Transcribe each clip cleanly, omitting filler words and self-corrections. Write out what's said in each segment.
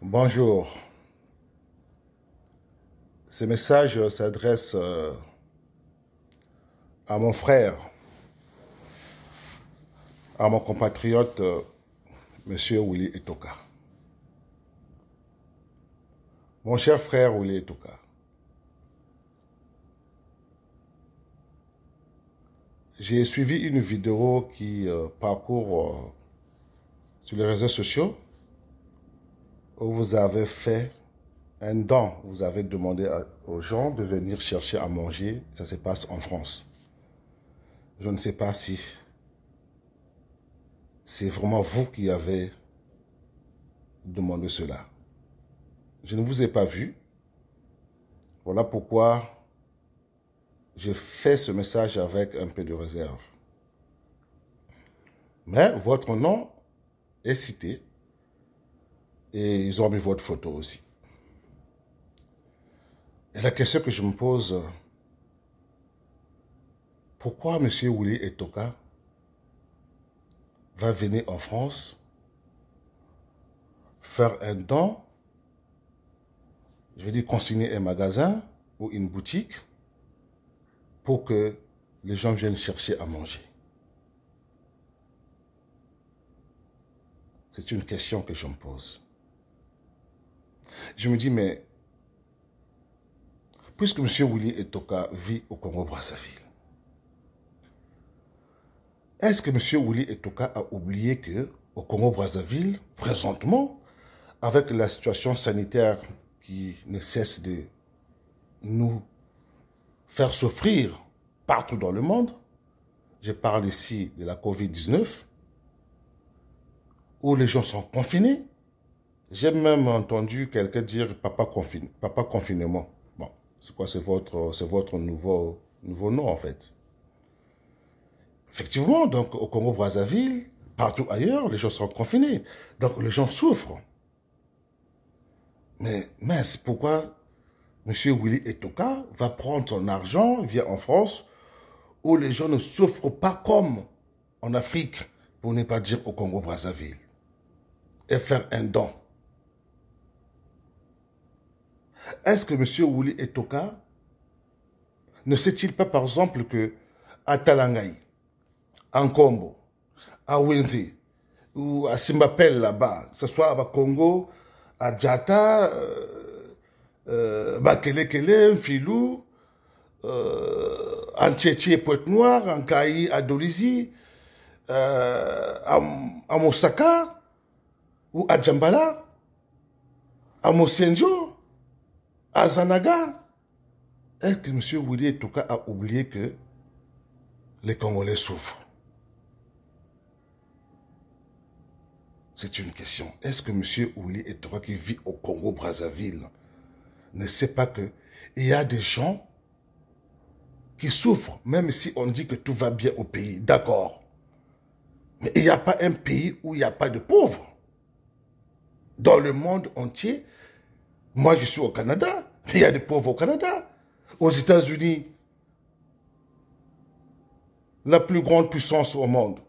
Bonjour. Ce message s'adresse à mon frère, à mon compatriote, Monsieur Willy Etoka. Mon cher frère Willy Etoka, j'ai suivi une vidéo qui parcourt sur les réseaux sociaux où vous avez fait un don. Vous avez demandé aux gens de venir chercher à manger. Ça se passe en France. Je ne sais pas si c'est vraiment vous qui avez demandé cela. Je ne vous ai pas vu. Voilà pourquoi j'ai fait ce message avec un peu de réserve. Mais votre nom est cité et ils ont mis votre photo aussi. Et la question que je me pose, pourquoi M. Willy Etoka va venir en France faire un don, je veux dire consigner un magasin ou une boutique pour que les gens viennent chercher à manger? C'est une question que je me pose. Je me dis, mais puisque M. Willy Etoka vit au Congo-Brazzaville, est-ce que M. Willy Etoka a oublié qu'au Congo-Brazzaville, présentement, avec la situation sanitaire qui ne cesse de nous faire souffrir partout dans le monde, je parle ici de la COVID-19, où les gens sont confinés. J'ai même entendu quelqu'un dire papa confinement. Bon, c'est quoi? C'est votre nouveau nom en fait. Effectivement, donc au Congo-Brazzaville, partout ailleurs, les gens sont confinés. Donc les gens souffrent. Mais mince, pourquoi M. Willy Etoka va prendre son argent, vient en France, où les gens ne souffrent pas comme en Afrique, pour ne pas dire au Congo-Brazzaville, et faire un don? Est-ce que M. Willy Etoka ne sait-il pas, par exemple, que à Talangaï, en Combo, à Wenze, ou à Simbapel là-bas, que ce soit à Congo, à Djata, Bakelekele, Mfilou, en Tchétché, Pointe-Noire, en Kaï, à Dolisie, à Mosaka, ou à Djambala, à Mosenjo, à Zanaga? Est-ce que M. Willy Etoka a oublié que les Congolais souffrent? C'est une question. Est-ce que M. Willy Etoka qui vit au Congo-Brazzaville ne sait pas qu'il y a des gens qui souffrent, même si on dit que tout va bien au pays? D'accord. Mais il n'y a pas un pays où il n'y a pas de pauvres. Dans le monde entier, moi je suis au Canada, il y a des pauvres au Canada. Aux États-Unis, la plus grande puissance au monde,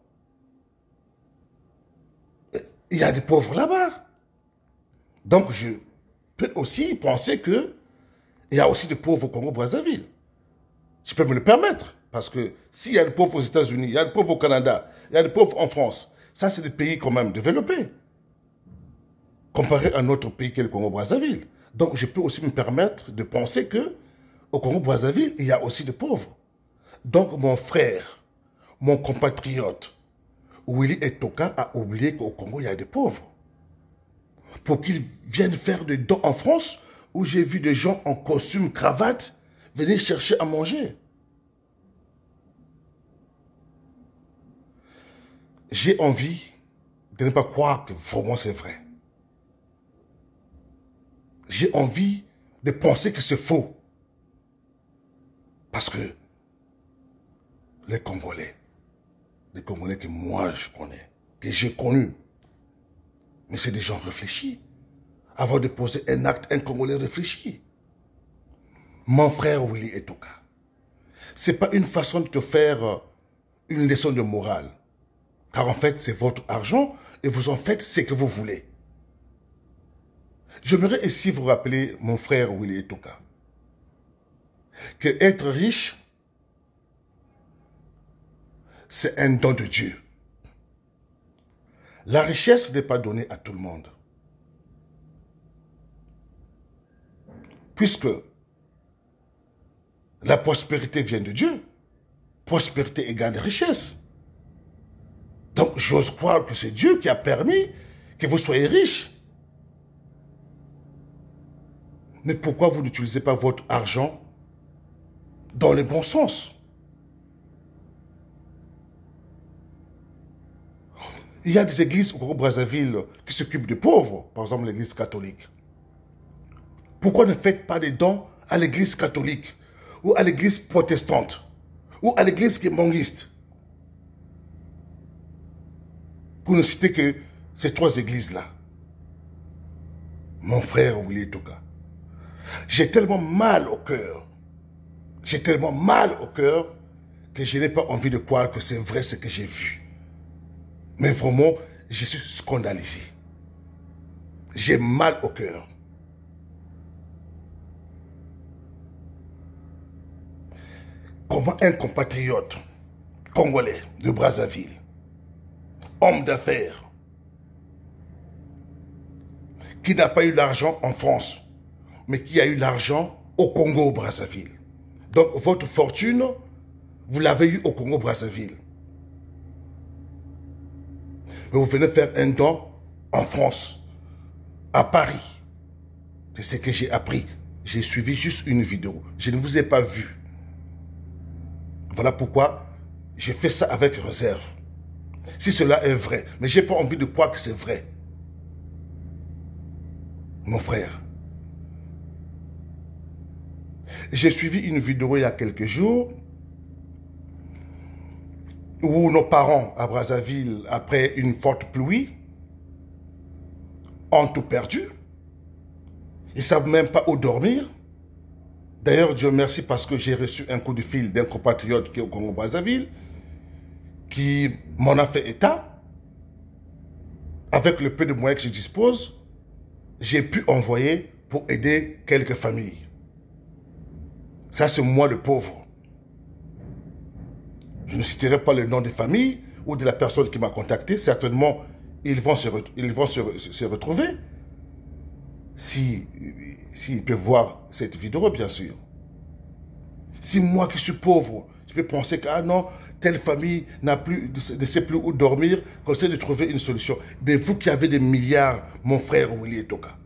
il y a des pauvres là-bas. Donc je peux aussi penser qu'il y a aussi des pauvres au Congo-Brazzaville. Je peux me le permettre. Parce que s'il y a des pauvres aux États-Unis, il y a des pauvres au Canada, il y a des pauvres en France, ça c'est des pays quand même développés, comparé à notre pays qui est le Congo-Brazzaville. Donc je peux aussi me permettre de penser que au Congo-Brazzaville, il y a aussi des pauvres. Donc mon frère, mon compatriote, Willy Etoka a oublié qu'au Congo, il y a des pauvres. Pour qu'ils viennent faire des dons en France, où j'ai vu des gens en costume, cravate, venir chercher à manger. J'ai envie de ne pas croire que vraiment c'est vrai. J'ai envie de penser que c'est faux. Parce que les Congolais que moi je connais, que j'ai connus, mais c'est des gens réfléchis. Avant de poser un acte, un Congolais réfléchi. Mon frère Willy Etoka, ce n'est pas une façon de te faire une leçon de morale. Car en fait, c'est votre argent et vous en faites ce que vous voulez. J'aimerais ici vous rappeler, mon frère Willy Etoka, que être riche, c'est un don de Dieu. La richesse n'est pas donnée à tout le monde. Puisque la prospérité vient de Dieu. Prospérité égale richesse. Donc, j'ose croire que c'est Dieu qui a permis que vous soyez riche. Mais pourquoi vous n'utilisez pas votre argent dans le bon sens? Il y a des églises au Congo-Brazzaville qui s'occupent des pauvres, par exemple l'église catholique. Pourquoi ne faites pas des dons à l'église catholique ou à l'église protestante ou à l'église kimbangiste? Pour ne citer que ces trois églises-là. Mon frère Willy Etoka, j'ai tellement mal au cœur. J'ai tellement mal au cœur que je n'ai pas envie de croire que c'est vrai ce que j'ai vu. Mais vraiment, je suis scandalisé. J'ai mal au cœur. Comment un compatriote congolais de Brazzaville, homme d'affaires, qui n'a pas eu l'argent en France, mais qui a eu l'argent au Congo-Brazzaville. Donc votre fortune, vous l'avez eue au Congo-Brazzaville. Mais vous venez faire un don en France, à Paris. C'est ce que j'ai appris. J'ai suivi juste une vidéo. Je ne vous ai pas vu. Voilà pourquoi j'ai fait ça avec réserve. Si cela est vrai, mais je n'ai pas envie de croire que c'est vrai. Mon frère, j'ai suivi une vidéo il y a quelques jours où nos parents à Brazzaville, après une forte pluie, ont tout perdu. Ils ne savent même pas où dormir. D'ailleurs, Dieu merci parce que j'ai reçu un coup de fil d'un compatriote qui est au Congo-Brazzaville, qui m'en a fait état. Avec le peu de moyens que je dispose, j'ai pu envoyer pour aider quelques familles. Ça, c'est moi le pauvre. Je ne citerai pas le nom des familles ou de la personne qui m'a contacté. Certainement, ils vont se retrouver. S'ils peuvent voir cette vidéo, bien sûr. Si moi qui suis pauvre, je peux penser que, ah non, telle famille ne sait plus où dormir, qu'on essaie de trouver une solution. Mais vous qui avez des milliards, mon frère Willy Etoka,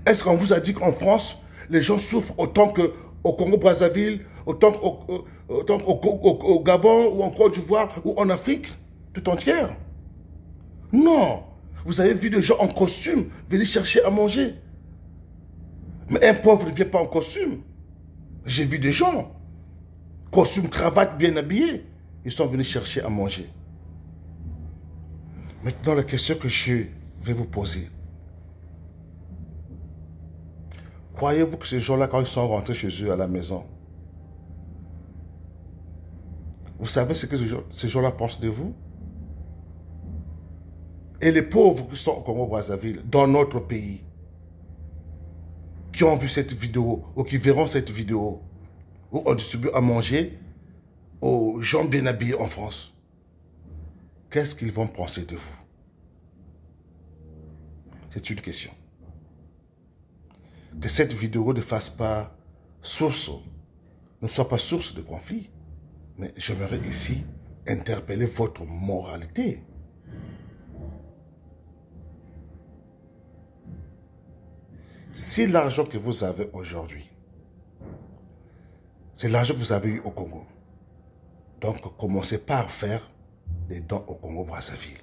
est-ce qu'on vous a dit qu'en France, les gens souffrent autant qu'au Congo-Brazzaville, autant qu'au Gabon, ou en Côte d'Ivoire, ou en Afrique tout entière? Non. Vous avez vu des gens en costume venir chercher à manger. Mais un pauvre ne vient pas en costume. J'ai vu des gens, costume, cravate, bien habillés. Ils sont venus chercher à manger. Maintenant, la question que je vais vous poser. Croyez-vous que ces gens-là, quand ils sont rentrés chez eux à la maison, vous savez ce que ces gens-là pensent de vous? Et les pauvres qui sont au Congo-Brazzaville, dans notre pays, qui ont vu cette vidéo, ou qui verront cette vidéo, où on distribue à manger aux gens bien habillés en France, qu'est-ce qu'ils vont penser de vous? C'est une question. Que cette vidéo ne fasse pas source, ne soit pas source de conflit. Mais j'aimerais ici interpeller votre moralité. Si l'argent que vous avez aujourd'hui, c'est l'argent que vous avez eu au Congo, donc commencez par faire des dons au Congo-Brazzaville.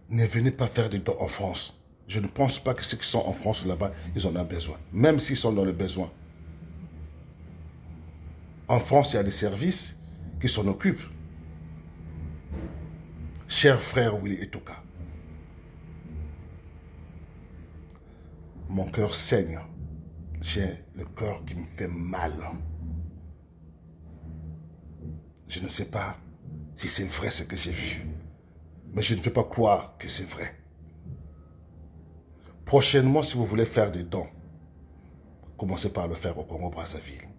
Ne venez pas faire des dons en France. Je ne pense pas que ceux qui sont en France là-bas, ils en ont besoin. Même s'ils sont dans le besoin. En France, il y a des services qui s'en occupent. Cher frère Willy Etoka, mon cœur saigne. J'ai le cœur qui me fait mal. Je ne sais pas si c'est vrai ce que j'ai vu. Mais je ne peux pas croire que c'est vrai. Prochainement, si vous voulez faire des dons, commencez par le faire au Congo-Brazzaville.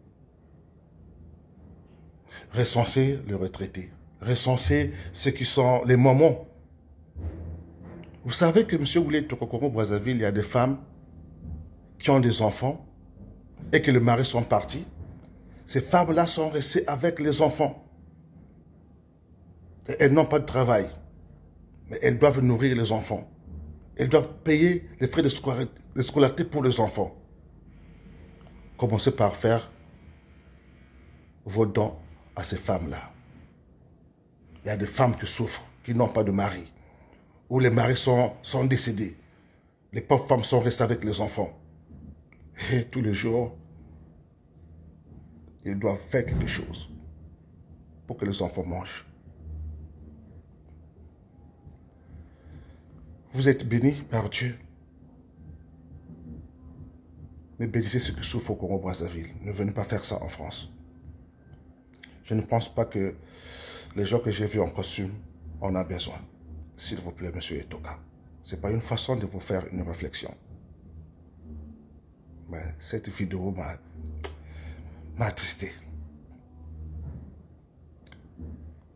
Recensez les retraités. Recensez ceux qui sont les mamans. Vous savez que, monsieur Willy, au Congo-Brazzaville, il y a des femmes qui ont des enfants et que les maris sont partis. Ces femmes-là sont restées avec les enfants. Et elles n'ont pas de travail. Mais elles doivent nourrir les enfants. Elles doivent payer les frais de scolarité pour les enfants. Commencez par faire vos dons à ces femmes-là. Il y a des femmes qui souffrent, qui n'ont pas de mari, où les maris sont décédés. Les pauvres femmes sont restées avec les enfants. Et tous les jours, ils doivent faire quelque chose pour que les enfants mangent. Vous êtes bénis par Dieu. Mais bénissez ceux qui souffrent au Congo-Brazzaville. Ne venez pas faire ça en France. Je ne pense pas que les gens que j'ai vus en costume en ont besoin. S'il vous plaît, monsieur Etoka. Ce n'est pas une façon de vous faire une réflexion. Mais cette vidéo m'a attristé.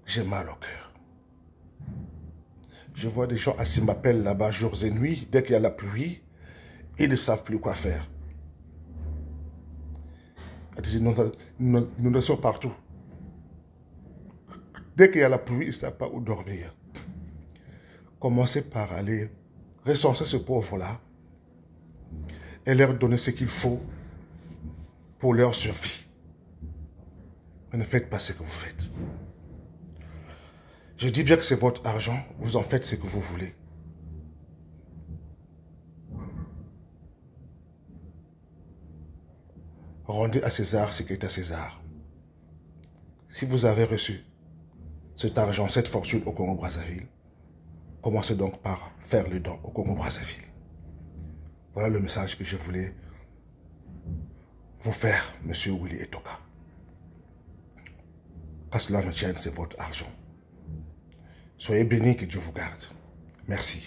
J'ai mal au cœur. Je vois des gens assis m'appellent là-bas jours et nuits. Dès qu'il y a la pluie, ils ne savent plus quoi faire. Nous sommes partout. Dès qu'il y a la pluie, ils ne savent pas où dormir. Commencez par aller recenser ce pauvre-là et leur donner ce qu'il faut pour leur survie. Mais ne faites pas ce que vous faites. Je dis bien que c'est votre argent, vous en faites ce que vous voulez. Rendez à César ce qui est à César. Si vous avez reçu cet argent, cette fortune au Congo-Brazzaville, commencez donc par faire le don au Congo-Brazzaville. Voilà le message que je voulais vous faire, monsieur Willy Etoka. Qu'à cela ne tienne, c'est votre argent. Soyez bénis, que Dieu vous garde. Merci.